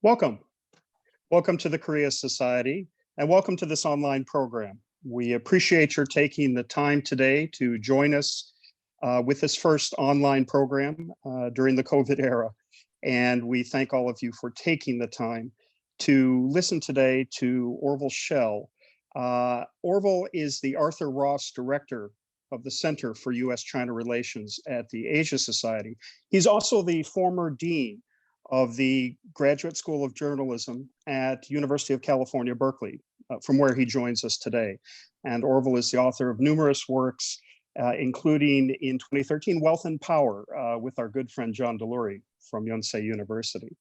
Welcome. Welcome to the Korea Society and welcome to this online program. We appreciate your taking the time today to join us with this first online program during the COVID era. And we thank all of you for taking the time to listen today to Orville Schell. Orville is the Arthur Ross Director of the Center for U.S.-China Relations at the Asia Society. He's also the former Dean of the Graduate School of Journalism at University of California, Berkeley, from where he joins us today. And Orville is the author of numerous works, including in 2013, Wealth and Power with our good friend John Delury from Yonsei University.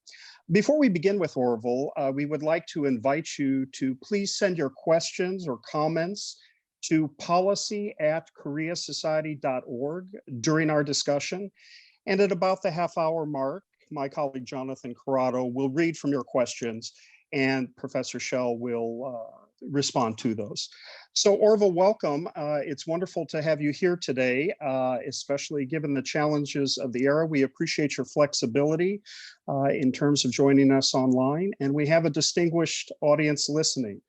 Before we begin with Orville, we would like to invite you to please send your questions or comments to policy@koreasociety.org during our discussion. And at about the half-hour mark, my colleague Jonathan Corrado will read from your questions and Professor Schell will respond to those. So Orville, welcome. It's wonderful to have you here today, especially given the challenges of the era. We appreciate your flexibility in terms of joining us online, and we have a distinguished audience listening.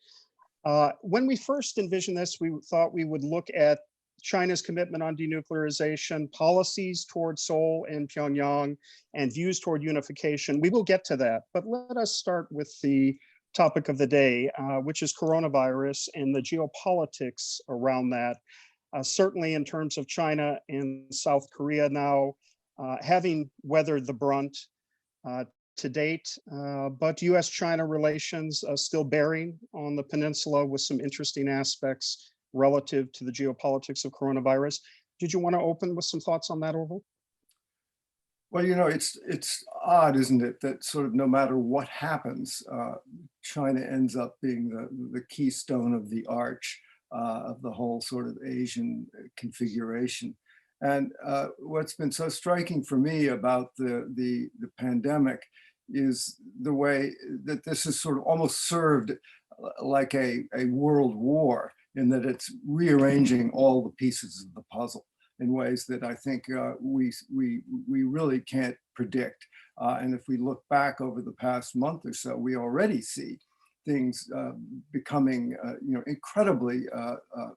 When we first envisioned this, we thought we would look at China's commitment on denuclearization, policies toward Seoul and Pyongyang, and views toward unification. We will get to that, but let us start with the topic of the day, which is coronavirus and the geopolitics around that. Certainly in terms of China and South Korea now having weathered the brunt to date, but US-China relations still bearing on the peninsula with some interesting aspects relative to the geopolitics of coronavirus. Did you want to open with some thoughts on that, Orville? Well, you know, it's odd, isn't it, that sort of no matter what happens, China ends up being the keystone of the arch of the whole sort of Asian configuration. And what's been so striking for me about the pandemic is the way that this has sort of almost served like a world war, in that it's rearranging all the pieces of the puzzle in ways that I think we really can't predict. And if we look back over the past month or so, we already see things becoming incredibly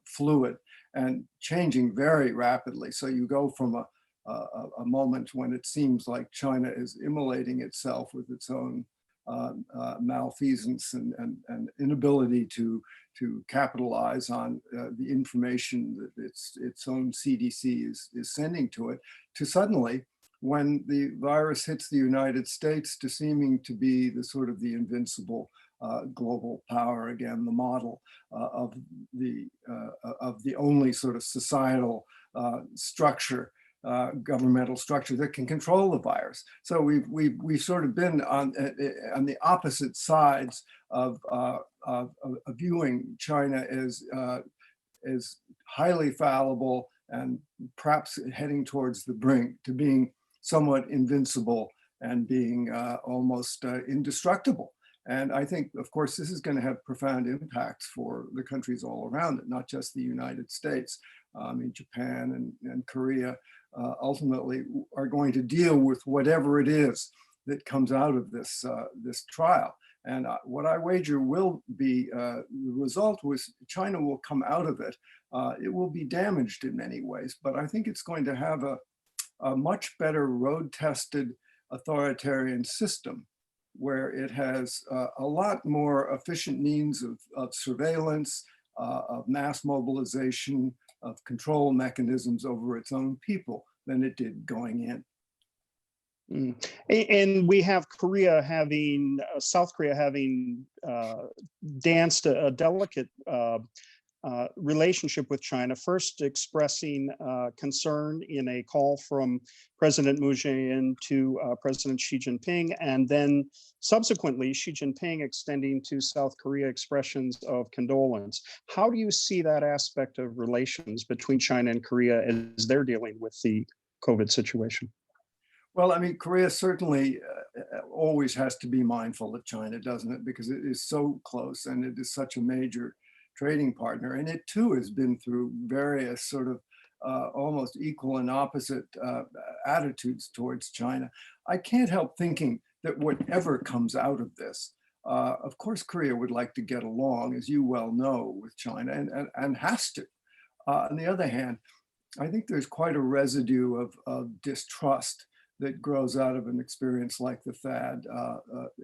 fluid and changing very rapidly. So you go from a moment when it seems like China is immolating itself with its own malfeasance and inability to capitalize on the information that its own CDC is sending to it, to suddenly, when the virus hits the United States, to seeming to be the sort of the invincible global power again, the model of the only sort of societal structure, governmental structure that can control the virus. So we've sort of been on the opposite sides of viewing China as highly fallible and perhaps heading towards the brink to being somewhat invincible and being almost indestructible. And I think, of course, this is going to have profound impacts for the countries all around it, not just the United States. I mean, Japan and Korea ultimately are going to deal with whatever it is that comes out of this trial. And what I wager will be the result was China will come out of it. It will be damaged in many ways, but I think it's going to have a much better road-tested authoritarian system where it has a lot more efficient means of surveillance, of mass mobilization, of control mechanisms over its own people than it did going in. And we have Korea having, South Korea having danced a delicate relationship with China, first expressing concern in a call from President Moon Jae-in to President Xi Jinping, and then subsequently Xi Jinping extending to South Korea expressions of condolence. How do you see that aspect of relations between China and Korea as they're dealing with the COVID situation? Well, I mean, Korea certainly always has to be mindful of China, doesn't it? Because it is so close and it is such a major trading partner. And it too has been through various sort of almost equal and opposite attitudes towards China. I can't help thinking that whatever comes out of this, of course, Korea would like to get along, as you well know, with China and has to. On the other hand, I think there's quite a residue of distrust that grows out of an experience like the THAAD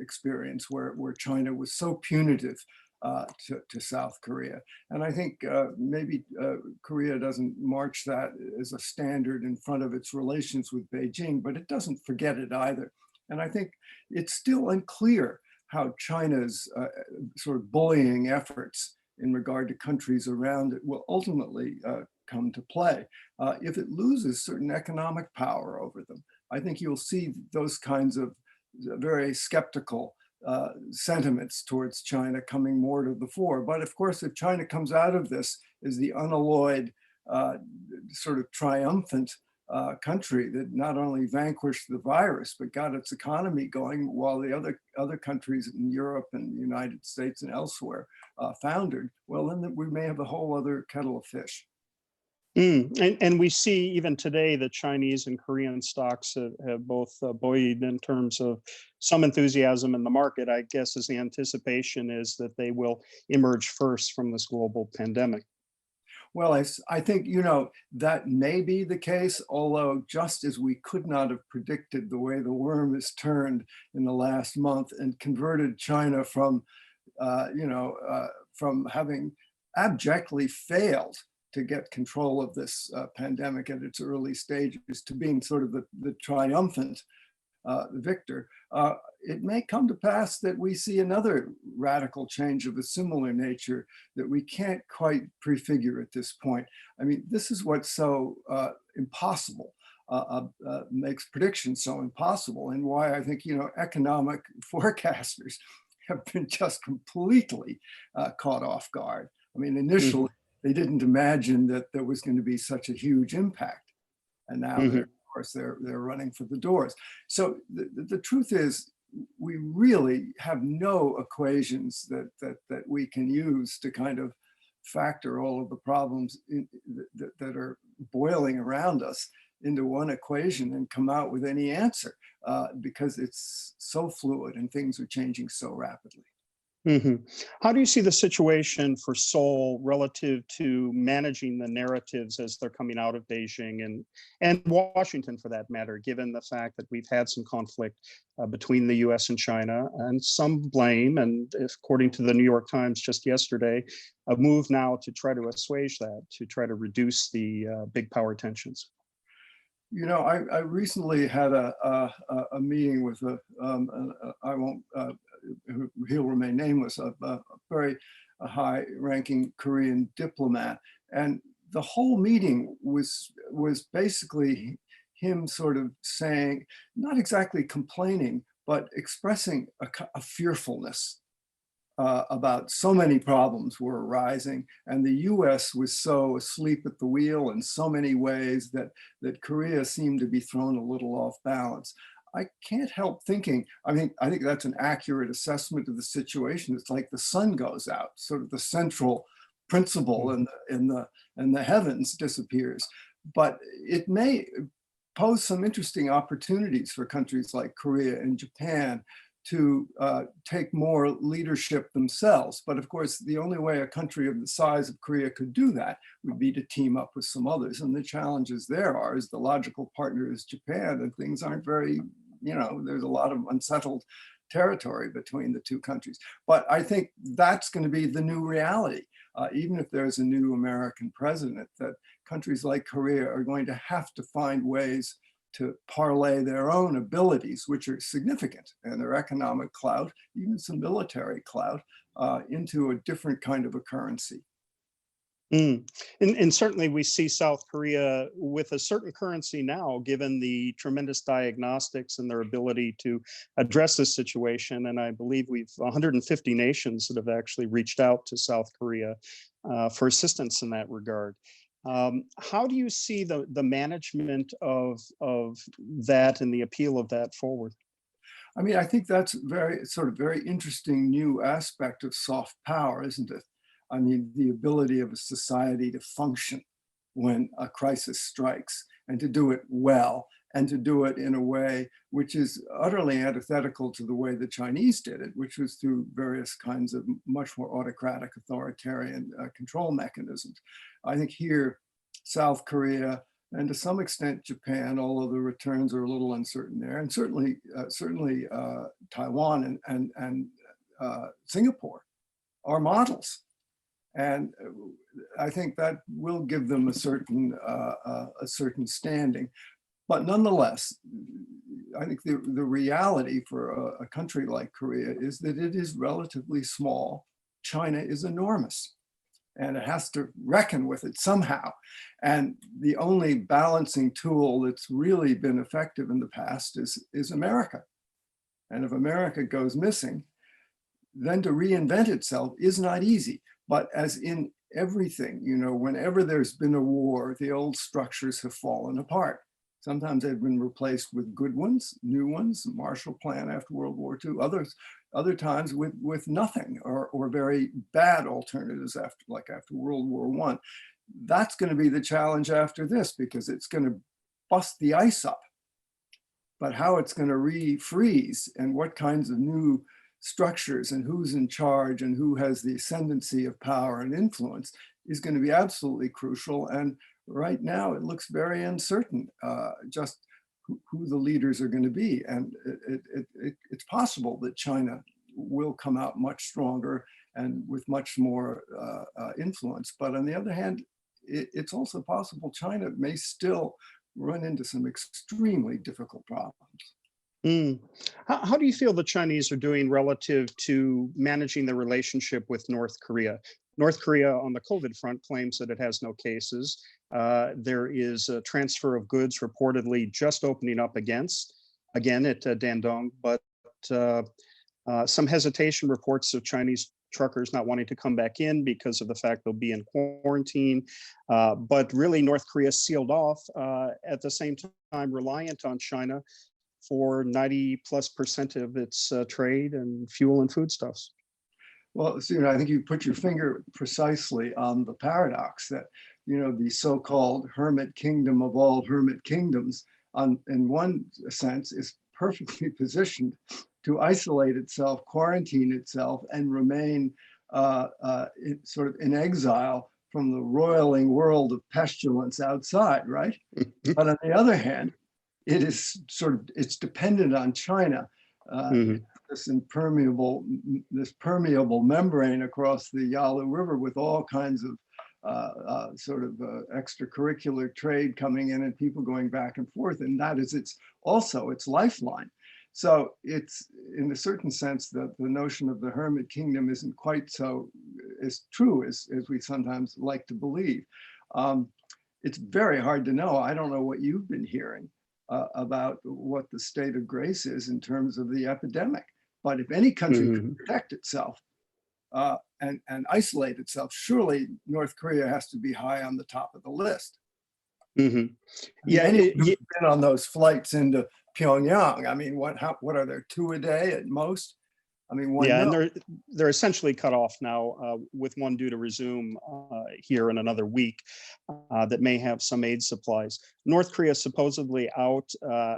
experience, where China was so punitive to South Korea. And I think maybe Korea doesn't march that as a standard in front of its relations with Beijing, but it doesn't forget it either. And I think it's still unclear how China's sort of bullying efforts in regard to countries around it will ultimately come to play. If it loses certain economic power over them, I think you'll see those kinds of very skeptical sentiments towards China coming more to the fore. But of course, if China comes out of this as the unalloyed, sort of triumphant country that not only vanquished the virus, but got its economy going while the other countries in Europe and the United States and elsewhere foundered, well, then we may have a whole other kettle of fish. And we see even today that Chinese and Korean stocks have both buoyed in terms of some enthusiasm in the market. I guess as the anticipation is that they will emerge first from this global pandemic. Well, I think, you know, that may be the case, although just as we could not have predicted the way the worm has turned in the last month and converted China from, from having abjectly failed to get control of this pandemic at its early stages to being sort of the triumphant victor, it may come to pass that we see another radical change of a similar nature that we can't quite prefigure at this point. I mean, this is what's so impossible, makes predictions so impossible, and why I think, you know, economic forecasters have been just completely caught off guard. I mean, initially, they didn't imagine that there was going to be such a huge impact. And now, of course, they're running for the doors. So the truth is, we really have no equations that we can use to kind of factor all of the problems that are boiling around us into one equation and come out with any answer, because it's so fluid and things are changing so rapidly. How do you see the situation for Seoul relative to managing the narratives as they're coming out of Beijing and Washington, for that matter, given the fact that we've had some conflict between the US and China, and some blame, and according to the New York Times just yesterday, a move now to try to assuage that, to try to reduce the big power tensions? You know, I recently had a meeting with I won't, he'll remain nameless, a very high-ranking Korean diplomat, and the whole meeting was basically him sort of saying, not exactly complaining, but expressing a fearfulness about so many problems were arising, and the US was so asleep at the wheel in so many ways that Korea seemed to be thrown a little off balance. I can't help thinking, I think that's an accurate assessment of the situation. It's like the sun goes out, sort of the central principle in the heavens disappears. But it may pose some interesting opportunities for countries like Korea and Japan to take more leadership themselves. But of course, the only way a country of the size of Korea could do that would be to team up with some others. And the challenges there are, is the logical partner is Japan, and things aren't very, there's a lot of unsettled territory between the two countries. But I think that's going to be the new reality. Even if there's a new American president, that countries like Korea are going to have to find ways to parlay their own abilities, which are significant, and their economic clout, even some military clout, into a different kind of a currency. And certainly we see South Korea with a certain currency now, given the tremendous diagnostics and their ability to address this situation. And I believe we've 150 nations that have actually reached out to South Korea for assistance in that regard. How do you see the management of that and the appeal of that forward? I mean, I think that's very interesting new aspect of soft power, isn't it? I mean, the ability of a society to function when a crisis strikes and to do it well and to do it in a way which is utterly antithetical to the way the Chinese did it, which was through various kinds of much more autocratic, authoritarian control mechanisms. I think here, South Korea, and to some extent Japan, although the returns are a little uncertain there, and certainly Taiwan and Singapore are models. And I think that will give them a certain standing. But nonetheless, I think the reality for a country like Korea is that it is relatively small. China is enormous, and it has to reckon with it somehow. And the only balancing tool that's really been effective in the past is America. And if America goes missing, then to reinvent itself is not easy. But as in everything, you know, whenever there's been a war, the old structures have fallen apart. Sometimes they've been replaced with good ones, new ones, Marshall Plan after World War II, other times with nothing or very bad alternatives after World War I. That's going to be the challenge after this, because it's going to bust the ice up. But how it's going to refreeze and what kinds of new structures and who's in charge and who has the ascendancy of power and influence is going to be absolutely crucial. And right now it looks very uncertain just who the leaders are going to be. And it's possible that China will come out much stronger and with much more influence. But on the other hand, it's also possible China may still run into some extremely difficult problems. Mm. How do you feel the Chinese are doing relative to managing the relationship with North Korea? North Korea on the COVID front claims that it has no cases. There is a transfer of goods reportedly just opening up again at Dandong, but some hesitation reports of Chinese truckers not wanting to come back in because of the fact they'll be in quarantine. But really North Korea sealed off at the same time reliant on China for 90+% of its trade and fuel and foodstuffs. Well, Stephen, I think you put your finger precisely on the paradox that, you know, the so-called hermit kingdom of all hermit kingdoms, in one sense, is perfectly positioned to isolate itself, quarantine itself, and remain sort of in exile from the roiling world of pestilence outside, right? But on the other hand, it's dependent on China. This permeable membrane across the Yalu River with all kinds of extracurricular trade coming in and people going back and forth, and that is also its lifeline. So it's, in a certain sense, that the notion of the hermit kingdom isn't quite so as true as we sometimes like to believe. It's very hard to know. I don't know what you've been hearing about what the state of grace is in terms of the epidemic. But if any country can protect itself and isolate itself, surely North Korea has to be high on the top of the list. Yeah, you've been on those flights into Pyongyang. I mean, what are there, 2 a day at most? I mean, and they're essentially cut off now, with one due to resume here in another week that may have some aid supplies. North Korea supposedly out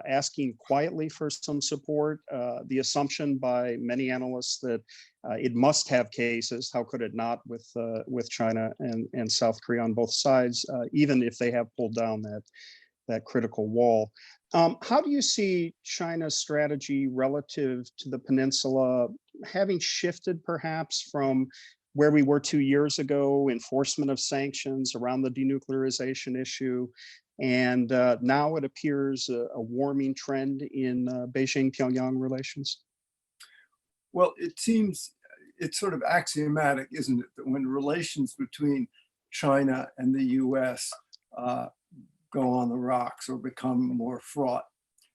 asking quietly for some support. The assumption by many analysts that it must have cases. How could it not with China and South Korea on both sides, even if they have pulled down that critical wall? How do you see China's strategy relative to the peninsula having shifted perhaps from where we were 2 years ago, enforcement of sanctions around the denuclearization issue, and now it appears a warming trend in Beijing-Pyongyang relations? Well, it seems it's sort of axiomatic, isn't it, that when relations between China and the US go on the rocks or become more fraught,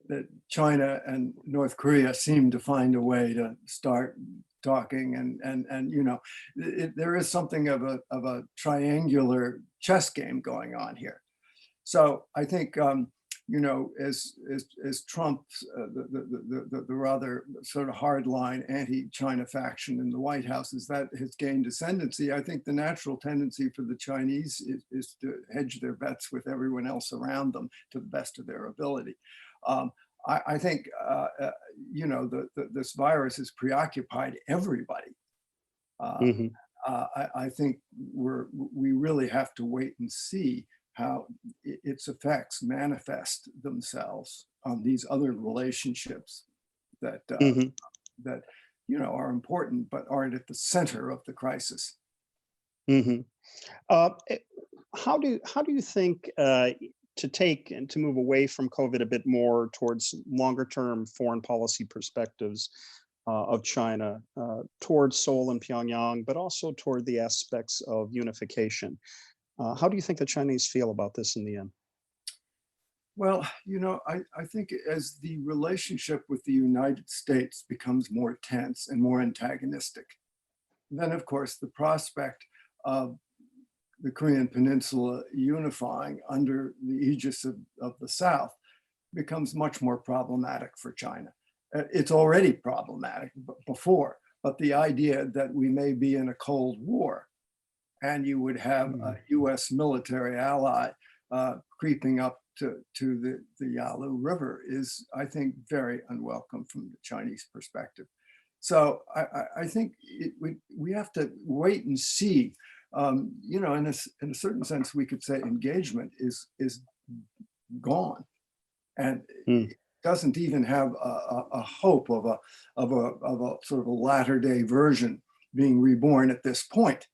that China and North Korea seem to find a way to start talking, and you know, there is something of a triangular chess game going on here. So I think as Trump's the rather sort of hardline anti-China faction in the White House, as that has gained ascendancy, I think the natural tendency for the Chinese is to hedge their bets with everyone else around them to the best of their ability. I think this virus has preoccupied everybody. Mm-hmm. I think we really have to wait and see how its effects manifest themselves on these other relationships that Mm-hmm. that are important but aren't at the center of the crisis. Mm-hmm. How do you think to take and to move away from COVID a bit more towards longer term foreign policy perspectives of China towards Seoul and Pyongyang, but also toward the aspects of unification? How do you think the Chinese feel about this in the end? Well, I think as the relationship with the United States becomes more tense and more antagonistic, then of course the prospect of the Korean Peninsula unifying under the aegis of the South becomes much more problematic for China. It's already problematic before, but the idea that we may be in a Cold War and you would have a US military ally creeping up to the Yalu River is, I think, very unwelcome from the Chinese perspective. So I think we have to wait and see. In a certain sense, we could say engagement is gone, and it doesn't even have a hope of a sort of a latter-day version being reborn at this point.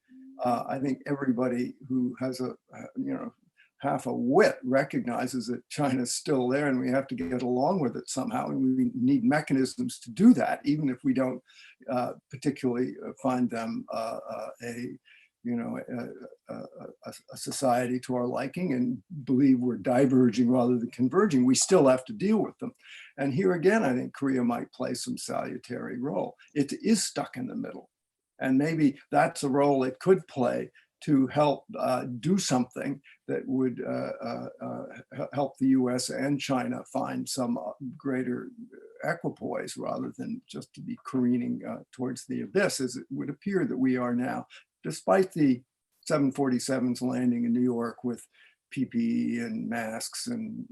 I think everybody who has half a wit recognizes that China's still there and we have to get along with it somehow. And we need mechanisms to do that, even if we don't particularly find them a society to our liking and believe we're diverging rather than converging. We still have to deal with them. And here again, I think Korea might play some salutary role. It is stuck in the middle. And maybe that's a role it could play to help do something that would help the US and China find some greater equipoise rather than just to be careening towards the abyss, as it would appear that we are now, despite the 747s landing in New York with PPE and masks and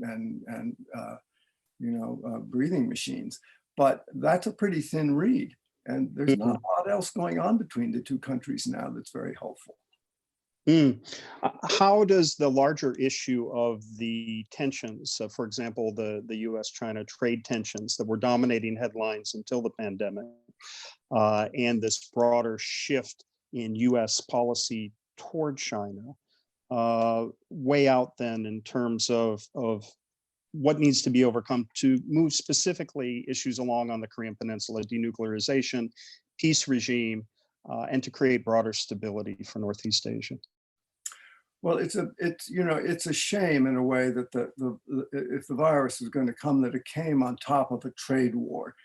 breathing machines. But that's a pretty thin reed. And there's not a lot else going on between the two countries now that's very helpful. How does the larger issue of the tensions, for example, the US-China trade tensions that were dominating headlines until the pandemic, and this broader shift in US policy toward China, weigh out then in terms of what needs to be overcome to move specifically issues along on the Korean Peninsula, denuclearization, peace regime, and to create broader stability for Northeast Asia? Well, it's a shame in a way that if the virus is going to come, that it came on top of a trade war.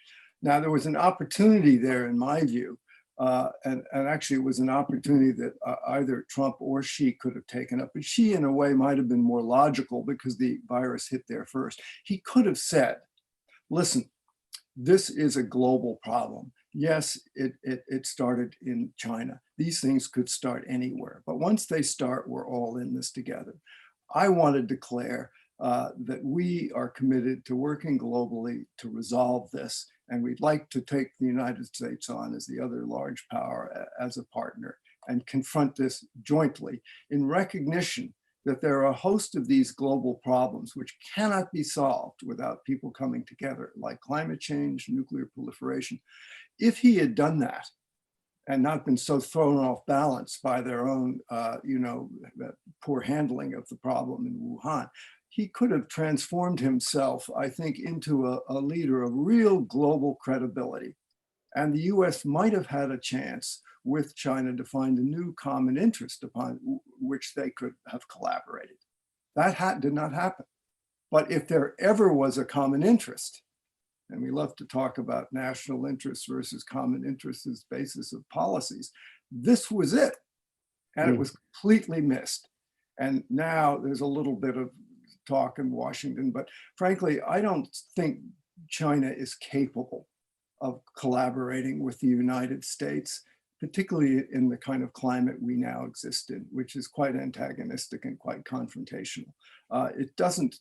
Now, there was an opportunity there, in my view, and actually it was an opportunity that either Trump or Xi could have taken up. But Xi, in a way, might have been more logical because the virus hit there first. He could have said, listen, this is a global problem. Yes, it started in China. These things could start anywhere. But once they start, we're all in this together. I want to declare that we are committed to working globally to resolve this. And we'd like to take the United States on as the other large power as a partner and confront this jointly in recognition that there are a host of these global problems which cannot be solved without people coming together, like climate change, nuclear proliferation. If he had done that and not been so thrown off balance by their own, poor handling of the problem in Wuhan, he could have transformed himself, I think, into a leader of real global credibility. And the US might have had a chance with China to find a new common interest upon which they could have collaborated. That did not happen. But if there ever was a common interest, and we love to talk about national interests versus common interests as basis of policies, this was it. And it was completely missed. And now there's a little bit of talk in Washington, but frankly, I don't think China is capable of collaborating with the United States, particularly in the kind of climate we now exist in, which is quite antagonistic and quite confrontational. It doesn't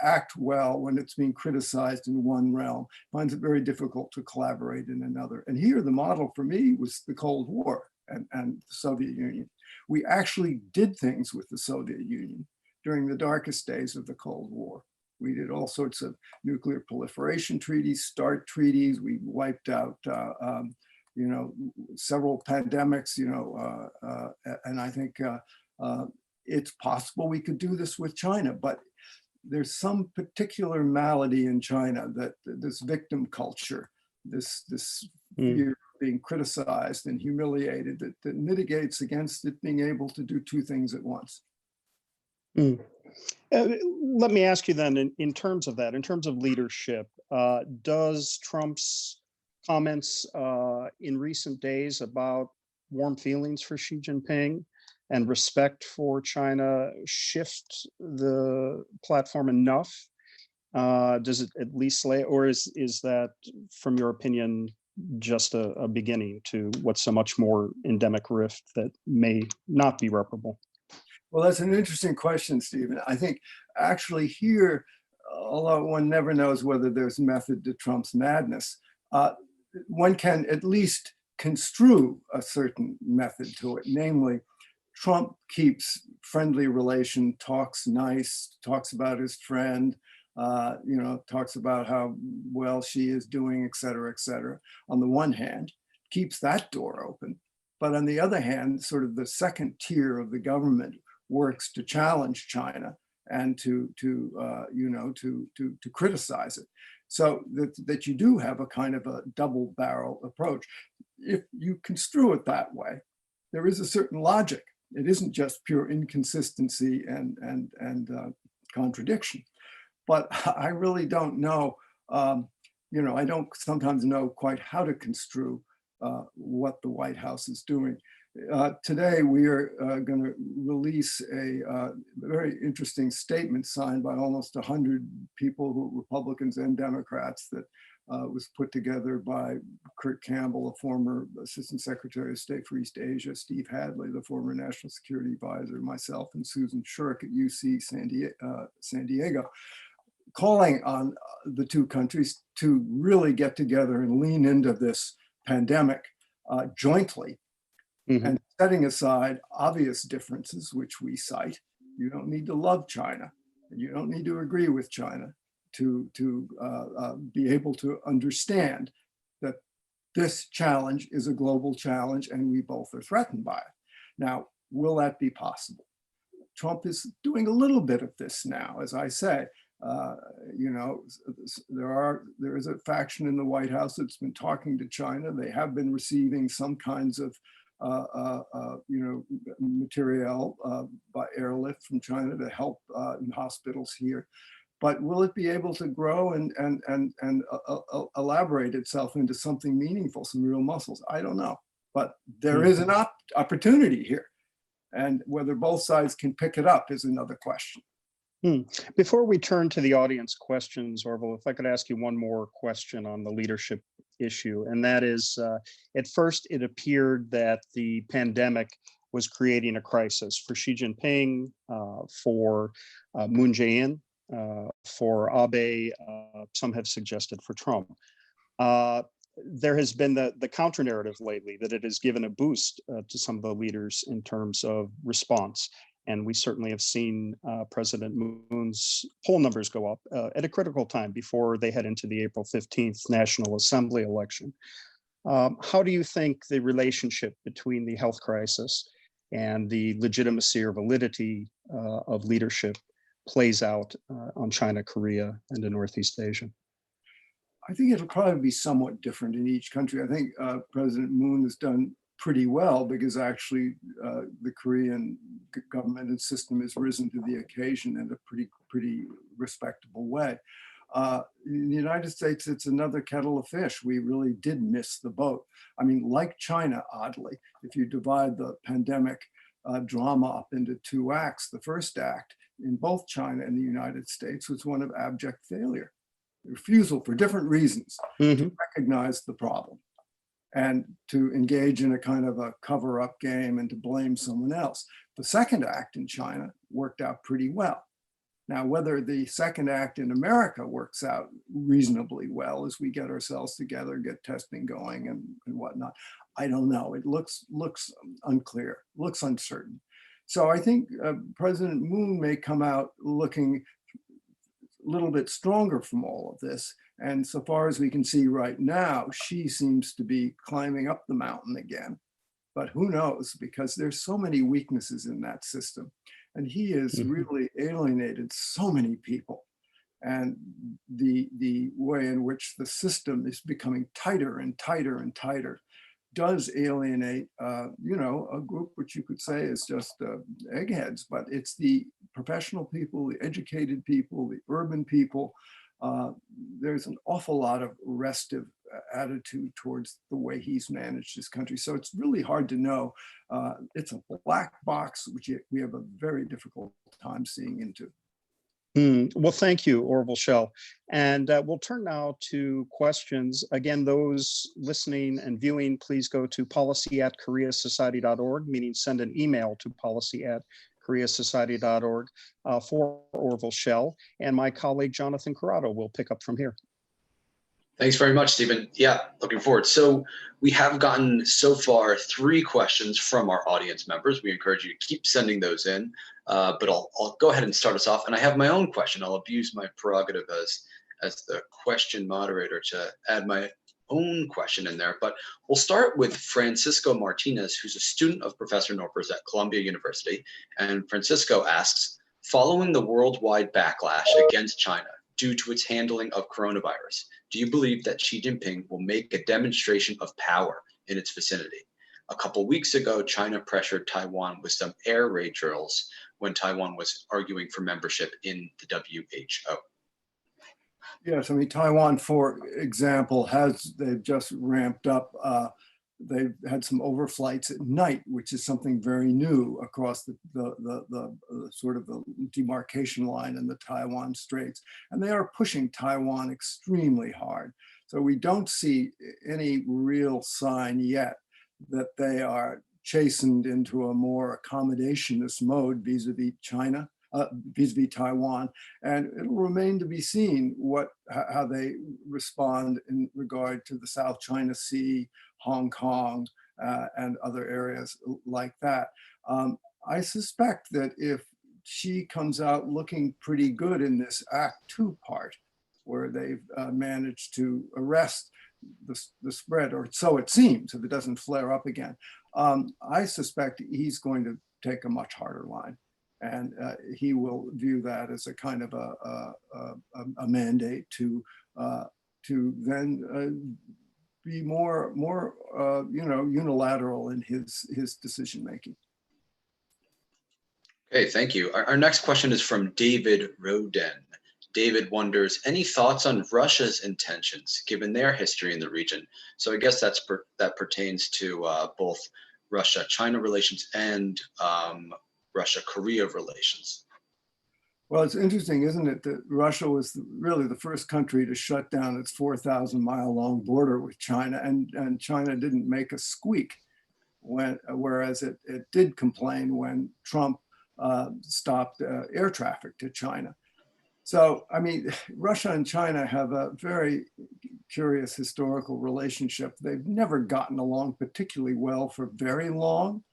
act well when it's being criticized in one realm, finds it very difficult to collaborate in another. And here the model for me was the Cold War and the Soviet Union. We actually did things with the Soviet Union during the darkest days of the Cold War. We did all sorts of nuclear proliferation treaties, START treaties. We wiped out, several pandemics, and I think it's possible we could do this with China, but there's some particular malady in China that this victim culture, this fear of being criticized and humiliated that mitigates against it being able to do two things at once. Let me ask you then, in terms of that, in terms of leadership, does Trump's comments in recent days about warm feelings for Xi Jinping and respect for China shift the platform enough? Does it at least lay, or is that, from your opinion, just a beginning to what's a much more endemic rift that may not be reparable? Well, that's an interesting question, Stephen. I think actually here, although one never knows whether there's method to Trump's madness, one can at least construe a certain method to it. Namely, Trump keeps friendly relation, talks nice, talks about his friend, talks about how well Xi is doing, et cetera, on the one hand, keeps that door open. But on the other hand, sort of the second tier of the government works to challenge China and to criticize it. So that you do have a kind of a double barrel approach. If you construe it that way, there is a certain logic. It isn't just pure inconsistency and contradiction. But I really don't know, I don't sometimes know quite how to construe what the White House is doing. Today, we are going to release a very interesting statement signed by almost 100 people, Republicans and Democrats, that was put together by Kurt Campbell, a former Assistant Secretary of State for East Asia, Steve Hadley, the former National Security Advisor, myself, and Susan Shirk at UC San Diego, calling on the two countries to really get together and lean into this pandemic jointly. And setting aside obvious differences, which we cite. You don't need to love China, and you don't need to agree with China to be able to understand that this challenge is a global challenge and we both are threatened by it. Now, will that be possible? Trump is doing a little bit of this now, as I say. There is a faction in the White House that's been talking to China. They have been receiving some kinds of material by airlift from China to help in hospitals here. But will it be able to grow and elaborate itself into something meaningful, some real muscles? I don't know. But there is an opportunity here. And whether both sides can pick it up is another question. Before we turn to the audience questions, Orville, if I could ask you one more question on the leadership issue, and that is, at first it appeared that the pandemic was creating a crisis for Xi Jinping, for Moon Jae-in, for Abe, some have suggested for Trump. There has been the counter narrative lately that it has given a boost to some of the leaders in terms of response. And we certainly have seen President Moon's poll numbers go up at a critical time before they head into the April 15th National Assembly election. How do you think the relationship between the health crisis and the legitimacy or validity of leadership plays out on China, Korea, and in Northeast Asia? I think it'll probably be somewhat different in each country. I think President Moon has done pretty well because actually the Korean government and system has risen to the occasion in a pretty respectable way. In the United States, it's another kettle of fish. We really did miss the boat. I mean, like China, oddly, if you divide the pandemic drama up into two acts. The first act in both China and the United States was one of abject failure, refusal for different reasons to recognize the problem and to engage in a kind of a cover-up game and to blame someone else. The second act in China worked out pretty well. Now, whether the second act in America works out reasonably well as we get ourselves together, get testing going and whatnot, I don't know. It looks unclear, looks uncertain. So I think President Moon may come out looking a little bit stronger from all of this. And so far as we can see right now, she seems to be climbing up the mountain again. But who knows, because there's so many weaknesses in that system. And he has really alienated so many people. And the way in which the system is becoming tighter and tighter and tighter does alienate, you know, a group which you could say is just eggheads, but it's the professional people, the educated people, the urban people. There's an awful lot of restive attitude towards the way he's managed his country. So it's really hard to know. It's a black box, which we have a very difficult time seeing into. Well, thank you, Orville Schell. And we'll turn now to questions. Again, those listening and viewing, please go to policy@koreasociety.org, meaning send an email to policy@koreasociety.org for Orville Schell. And my colleague, Jonathan Corrado, will pick up from here. Thanks very much, Stephen. Yeah, looking forward. So we have gotten so far 3 questions from our audience members. We encourage you to keep sending those in, but I'll go ahead and start us off. And I have my own question. I'll abuse my prerogative as the question moderator to add my own question in there. But we'll start with Francisco Martinez, who's a student of Professor Noerper's at Columbia University. And Francisco asks, following the worldwide backlash against China due to its handling of coronavirus, do you believe that Xi Jinping will make a demonstration of power in its vicinity? A couple weeks ago, China pressured Taiwan with some air raid drills when Taiwan was arguing for membership in the WHO. Yes, I mean, Taiwan, for example, they've just ramped up. They've had some overflights at night, which is something very new across the sort of the demarcation line in the Taiwan Straits. And they are pushing Taiwan extremely hard. So we don't see any real sign yet that they are chastened into a more accommodationist mode vis-a-vis China, vis-a-vis Taiwan. And it'll remain to be seen how they respond in regard to the South China Sea, Hong Kong, and other areas like that. I suspect that if Xi comes out looking pretty good in this Act 2 part, where they've managed to arrest the spread, or so it seems, if it doesn't flare up again, I suspect he's going to take a much harder line. And he will view that as a kind of a mandate to then be more you know, unilateral in his decision making. Okay, thank you. Our next question is from David Roden. David wonders, any thoughts on Russia's intentions given their history in the region? So I guess that pertains to both Russia-China relations and Russia-Korea relations. Well, it's interesting, isn't it, that Russia was really the first country to shut down its 4,000-mile-long border with China, and China didn't make a squeak, whereas it did complain when Trump stopped air traffic to China. So, I mean, Russia and China have a very curious historical relationship. They've never gotten along particularly well for very long.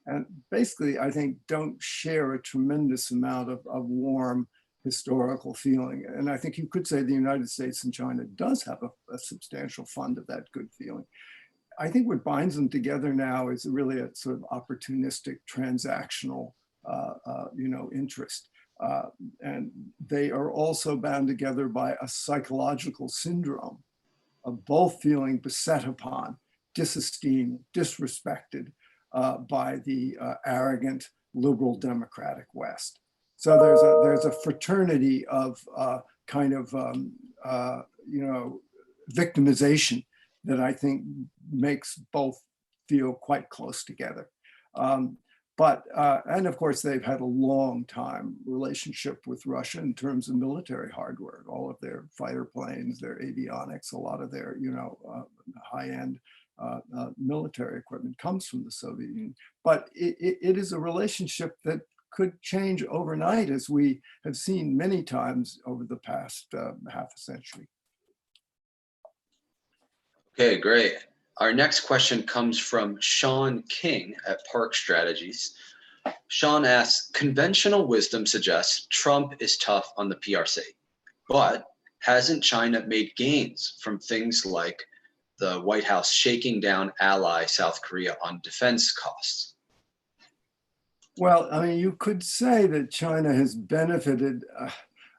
And basically, I think, don't share a tremendous amount of warm historical feeling. And I think you could say the United States and China does have a substantial fund of that good feeling. I think what binds them together now is really a sort of opportunistic, transactional, you know, interest. And they are also bound together by a psychological syndrome of both feeling beset upon, disesteemed, disrespected, by the arrogant liberal democratic West. So there's a fraternity of kind of you know, victimization that I think makes both feel quite close together. But, and of course, they've had a long time relationship with Russia in terms of military hardware, all of their fighter planes, their avionics, a lot of their, high-end military equipment comes from the Soviet Union. But it is a relationship that could change overnight, as we have seen many times over the past half a century. Okay, great. Our next question comes from Sean King at Park Strategies. Sean asks, conventional wisdom suggests Trump is tough on the PRC, but hasn't China made gains from things like the White House shaking down ally South Korea on defense costs? Well, I mean, you could say that China has benefited.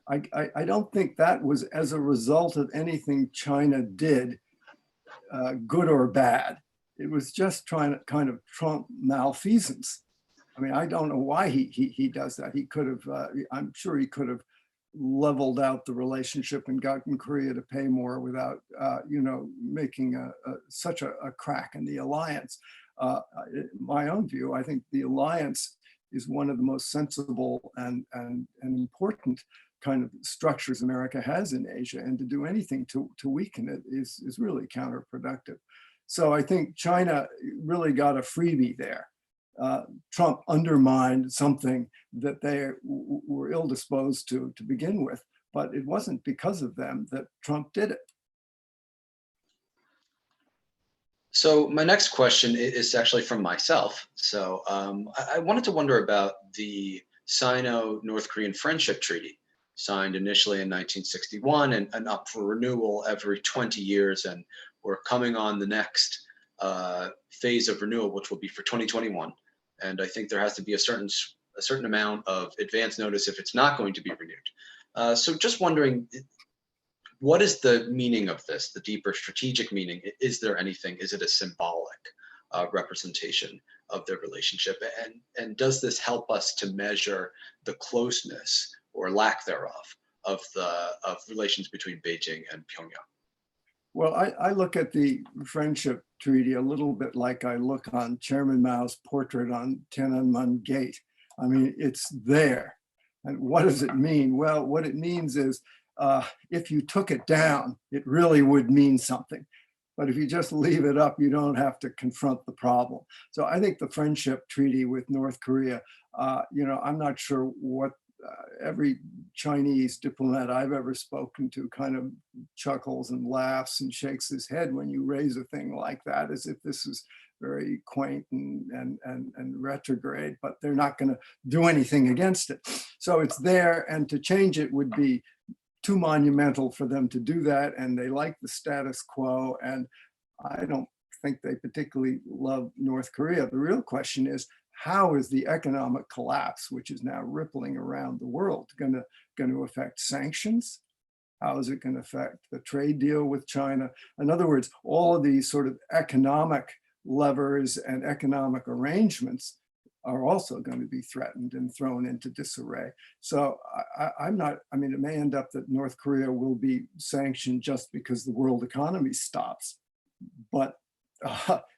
I don't think that was as a result of anything China did, good or bad. It was just trying to kind of Trump malfeasance. I mean, I don't know why he does that. He could have, I'm sure he could have leveled out the relationship and gotten Korea to pay more without, making such a crack in the alliance. My own view, I think the alliance is one of the most sensible and important kind of structures America has in Asia, and to do anything to weaken it is really counterproductive. So I think China really got a freebie there. Trump undermined something that they were ill-disposed to begin with, but it wasn't because of them that Trump did it. So my next question is actually from myself. So I wanted to wonder about the Sino-North Korean Friendship Treaty, signed initially in 1961 and up for renewal every 20 years. And we're coming on the next phase of renewal, which will be for 2021. And I think there has to be a certain amount of advance notice if it's not going to be renewed. So just wondering, what is the meaning of this, the deeper strategic meaning? Is there anything? Is it a symbolic representation of their relationship? And does this help us to measure the closeness or lack thereof of relations between Beijing and Pyongyang? Well, I look at the friendship treaty a little bit like I look on Chairman Mao's portrait on Tiananmen Gate. I mean, it's there. And what does it mean? Well, what it means is if you took it down, it really would mean something. But if you just leave it up, you don't have to confront the problem. So I think the friendship treaty with North Korea, I'm not sure what every Chinese diplomat I've ever spoken to kind of chuckles and laughs and shakes his head when you raise a thing like that, as if this is very quaint and retrograde, but they're not going to do anything against it. So it's there, and to change it would be too monumental for them to do that, and they like the status quo, and I don't think they particularly love North Korea. The real question is, how is the economic collapse, which is now rippling around the world, going to affect sanctions? How is it going to affect the trade deal with China? In other words, all of these sort of economic levers and economic arrangements are also going to be threatened and thrown into disarray. So I'm not, I mean, it may end up that North Korea will be sanctioned just because the world economy stops, but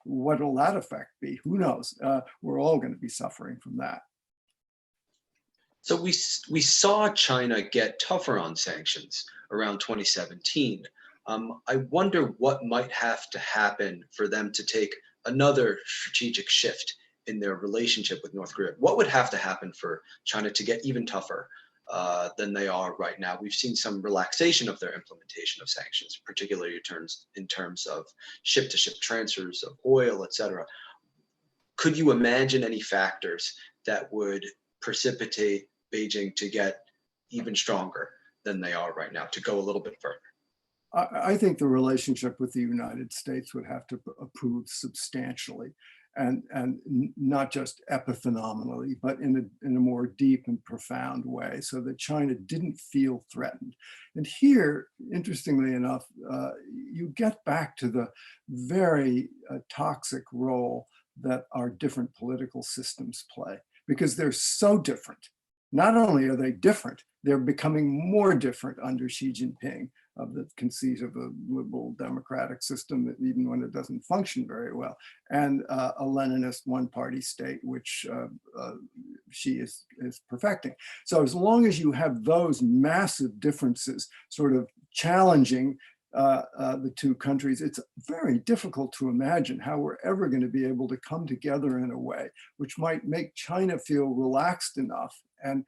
what will that effect be? Who knows? We're all going to be suffering from that. So we saw China get tougher on sanctions around 2017. I wonder what might have to happen for them to take another strategic shift in their relationship with North Korea. What would have to happen for China to get even tougher than they are right now? We've seen some relaxation of their implementation of sanctions, particularly in terms of ship-to-ship transfers of oil, et cetera. Could you imagine any factors that would precipitate Beijing to get even stronger than they are right now, to go a little bit further? I think the relationship with the United States would have to improve substantially, and not just epiphenomenally, but in a more deep and profound way, so that China didn't feel threatened. And here, interestingly enough, you get back to the very toxic role that our different political systems play, because they're so different. Not only are they different, they're becoming more different under Xi Jinping. the conceit of a liberal democratic system, even when it doesn't function very well, and a Leninist one-party state, which she is perfecting. So as long as you have those massive differences sort of challenging the two countries, it's very difficult to imagine how we're ever going to be able to come together in a way which might make China feel relaxed enough and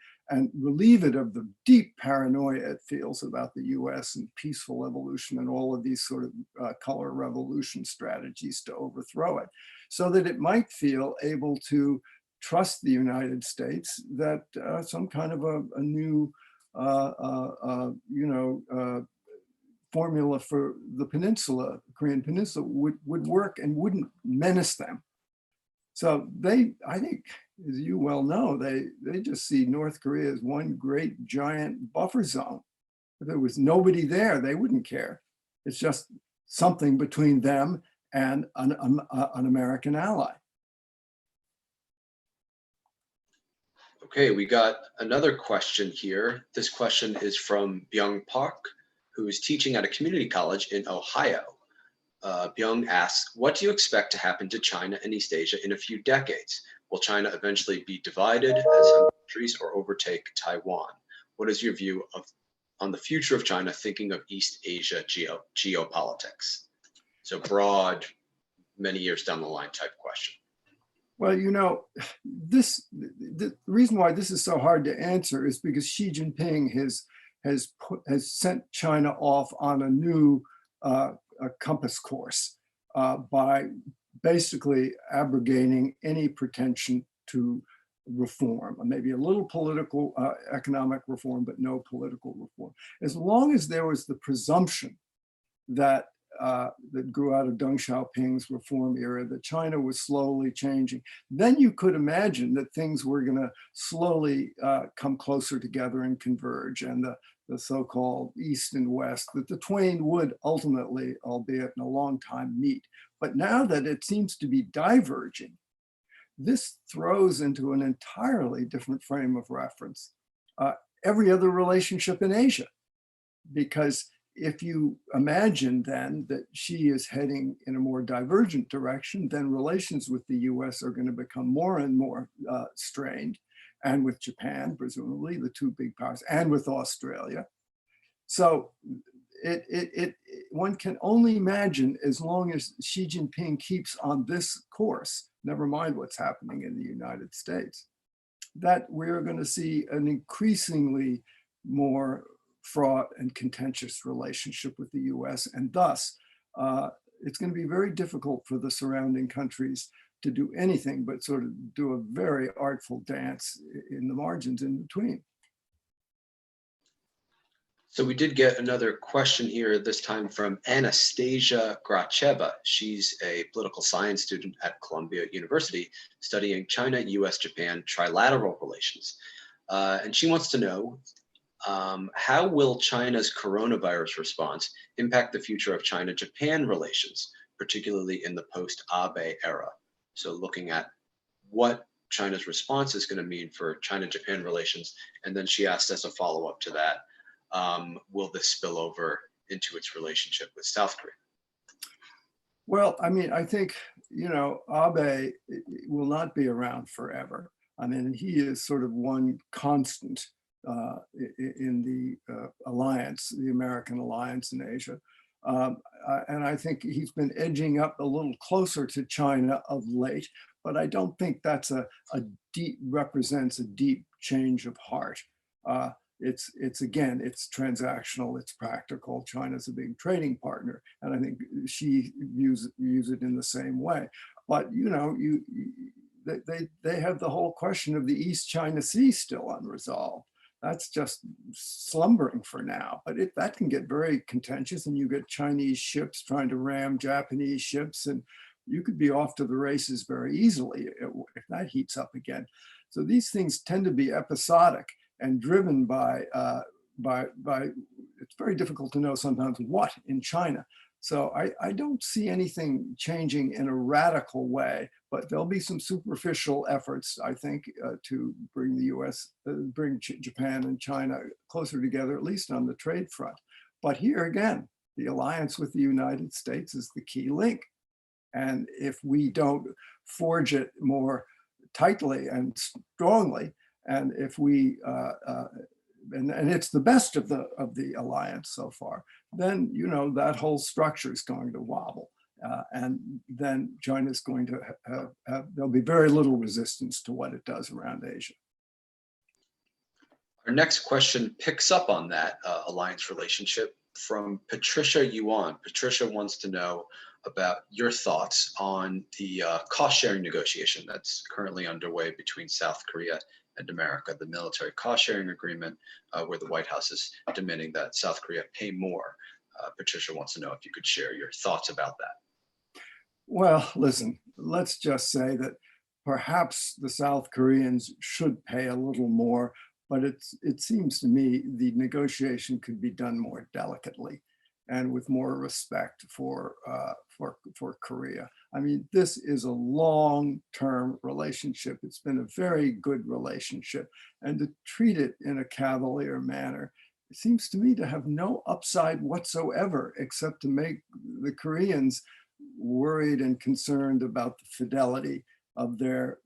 relieve it of the deep paranoia it feels about the US and peaceful evolution and all of these sort of color revolution strategies to overthrow it, so that it might feel able to trust the United States that some kind of a new, formula for the peninsula, Korean Peninsula, would work and wouldn't menace them. So I think, as you well know, they just see North Korea as one great giant buffer zone. If there was nobody there, they wouldn't care. It's just something between them and an American ally. Okay, we got another question here. This question is from Byung Park, who is teaching at a community college in Ohio. Byung asks, what do you expect to happen to China and East Asia in a few decades? Will China eventually be divided as some countries or overtake Taiwan? What is your view on the future of China, thinking of East Asia geopolitics? So broad, many years down the line type question. Well, the reason why this is so hard to answer is because Xi Jinping has sent China off on a new compass course by basically abrogating any pretension to reform, maybe a little political, economic reform, but no political reform. As long as there was the presumption that grew out of Deng Xiaoping's reform era, that China was slowly changing, then you could imagine that things were going to slowly come closer together and converge, and the so-called East and West, that the twain would ultimately, albeit in a long time, meet. But now that it seems to be diverging, this throws into an entirely different frame of reference every other relationship in Asia. Because if you imagine then that Xi is heading in a more divergent direction, then relations with the US are going to become more and more strained, and with Japan, presumably, the two big powers, and with Australia. So one can only imagine, as long as Xi Jinping keeps on this course, never mind what's happening in the United States, that we're going to see an increasingly more fraught and contentious relationship with the US. And thus, it's going to be very difficult for the surrounding countries to do anything but sort of do a very artful dance in the margins in between. So we did get another question here, this time from Anastasia Gracheva. She's a political science student at Columbia University studying China, US, Japan trilateral relations. And she wants to know, how will China's coronavirus response impact the future of China-Japan relations, particularly in the post-Abe era? So looking at what China's response is going to mean for China-Japan relations. And then she asked as a follow-up to that, will this spill over into its relationship with South Korea? Well, I mean, I think, Abe will not be around forever. I mean, he is sort of one constant in the alliance, the American alliance in Asia. And I think he's been edging up a little closer to China of late, but I don't think that's represents a deep change of heart. It's transactional, it's practical. China's a big trading partner, and I think she views it in the same way. But they have the whole question of the East China Sea still unresolved. That's just slumbering for now, but that can get very contentious, and you get Chinese ships trying to ram Japanese ships, and you could be off to the races very easily if that heats up again. So these things tend to be episodic and driven by it's very difficult to know sometimes what in China. So I don't see anything changing in a radical way, but there'll be some superficial efforts, I think, to bring the US, bring Japan and China closer together, at least on the trade front. But here again, the alliance with the United States is the key link. And if we don't forge it more tightly and strongly, and if we and it's the best of the alliance so far, then that whole structure is going to wobble, and then China's going to there'll be very little resistance to what it does around Asia. Our next question picks up on that alliance relationship from Patricia Yuan. Patricia wants to know about your thoughts on the cost-sharing negotiation that's currently underway between South Korea and America, the military cost-sharing agreement, where the White House is demanding that South Korea pay more. Patricia wants to know if you could share your thoughts about that. Well, listen, let's just say that perhaps the South Koreans should pay a little more, but it seems to me the negotiation could be done more delicately and with more respect for Korea. I mean, this is a long-term relationship. It's been a very good relationship, and to treat it in a cavalier manner, it seems to me to have no upside whatsoever, except to make the Koreans worried and concerned about the fidelity of their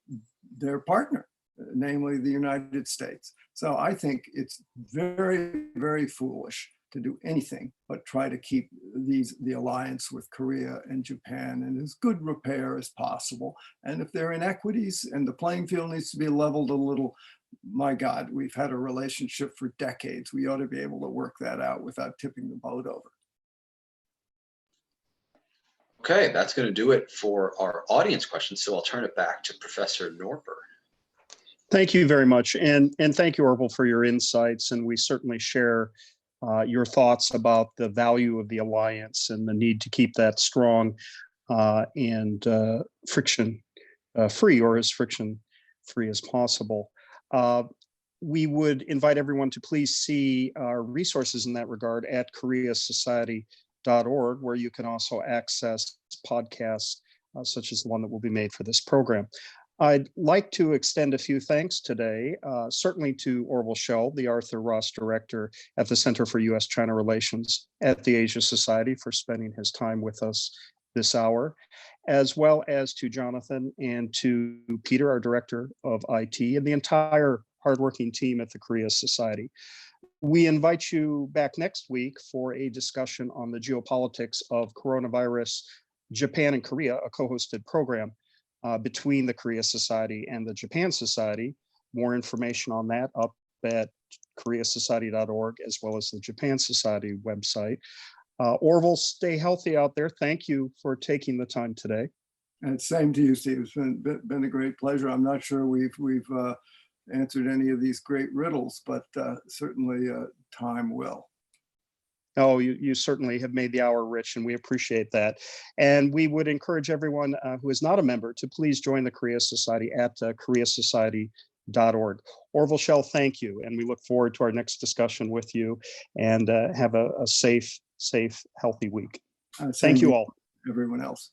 partner, namely the United States. So I think it's very, very foolish to do anything but try to keep the alliance with Korea and Japan in as good repair as possible. And if there are inequities and the playing field needs to be leveled a little, my God, we've had a relationship for decades. We ought to be able to work that out without tipping the boat over. Okay, that's going to do it for our audience questions. So I'll turn it back to Professor Noerper. Thank you very much. And thank you, Orville, for your insights. And we certainly share your thoughts about the value of the alliance and the need to keep that strong and friction-free, or as friction-free as possible. We would invite everyone to please see our resources in that regard at koreasociety.org, where you can also access podcasts such as the one that will be made for this program. I'd like to extend a few thanks today, certainly to Orville Schell, the Arthur Ross Director at the Center for U.S.-China Relations at the Asia Society, for spending his time with us this hour, as well as to Jonathan and to Peter, our Director of IT, and the entire hardworking team at the Korea Society. We invite you back next week for a discussion on the geopolitics of coronavirus, Japan and Korea, a co-hosted program between the Korea Society and the Japan Society. More information on that up at koreasociety.org, as well as the Japan Society website. Orville, stay healthy out there. Thank you for taking the time today. And same to you, Steve. It's been a great pleasure. I'm not sure we've answered any of these great riddles, but certainly time will. Oh, you certainly have made the hour rich, and we appreciate that. And we would encourage everyone who is not a member to please join the Korea Society at koreasociety.org. Orville Schell, thank you. And we look forward to our next discussion with you, and have a safe, healthy week. Thank you all. Everyone else.